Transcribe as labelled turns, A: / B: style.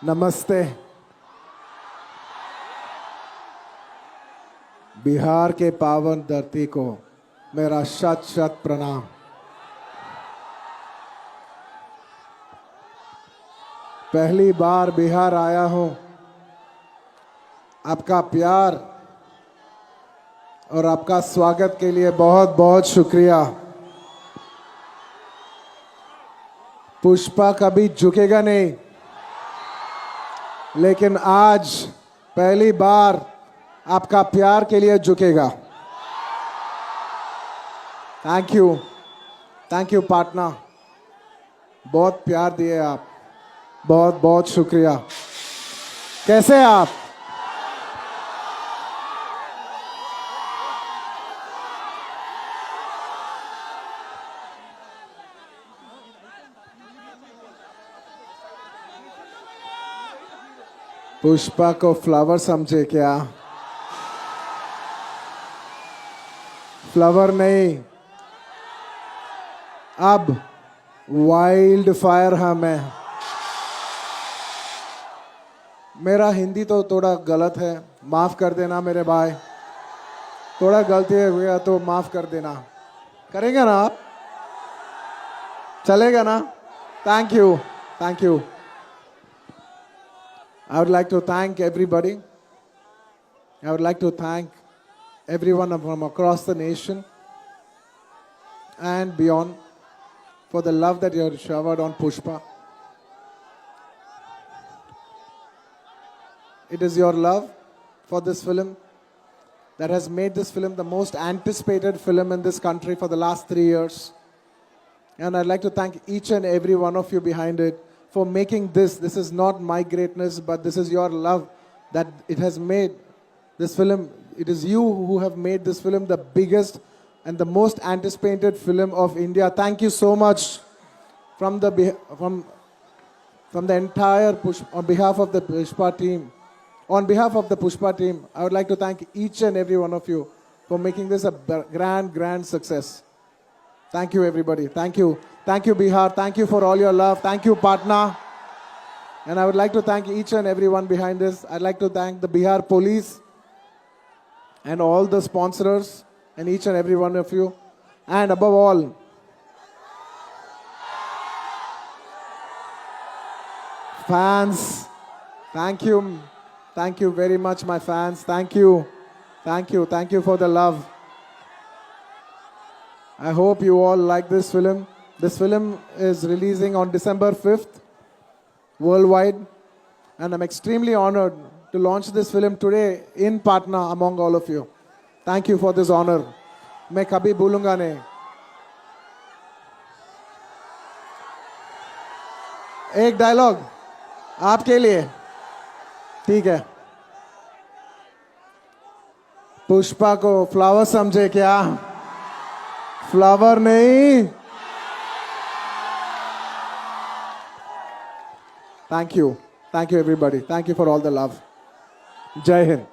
A: नमस्ते। बिहार के पावन धरती को मेरा शत शत प्रणाम। पहली बार बिहार आया हूं। आपका प्यार और आपका स्वागत के लिए बहुत बहुत शुक्रिया। पुष्पा कभी झुकेगा नहीं, लेकिन आज पहली बार आपका प्यार के लिए झुकेगा। थैंक यू पार्टनर, बहुत प्यार दिए आप, बहुत बहुत शुक्रिया। कैसे हैं आप? पुष्पा को फ्लावर समझे क्या? फ्लावर नहीं, अब वाइल्ड फायर हम है। मेरा हिंदी तो थोड़ा गलत है, माफ कर देना मेरे भाई। थोड़ा गलती हुआ तो माफ कर देना। करेंगे ना आप? चलेगा ना? Thank you. I would like to thank everybody. I would like to thank everyone from across the nation and beyond for the love that you have showered on Pushpa. It is your love for this film that has made this film the most anticipated film in this country for the last 3 years. And I'd like to thank each and every one of you behind it for making this. This is not my greatness, but this is your love that it has made this film. It is you who have made this film the biggest and the most anticipated film of India. Thank you so much from the entire on behalf of the Pushpa team. On behalf of the Pushpa team, I would like to thank each and every one of you for making this a grand success. Thank you, everybody. Thank you, Bihar. Thank you for all your love. Thank you, partner. And I would like to thank each and everyone behind this. I'd like to thank the Bihar police and all the sponsors and each and every one of you. And above all, fans. Thank you. Thank you very much, my fans. Thank you for the love. I hope you all like this film. This film is releasing on December 5th worldwide, and I'm extremely honored to launch this film today in Patna among all of you. Thank you for this honor. मैं कभी भूलूंगा नहीं. एक dialogue आपके लिए, ठीक है? पुष्पा को फ्लावर समझे क्या? फ्लावर नहीं. Thank you everybody. Thank you for all the love. Jai Hind.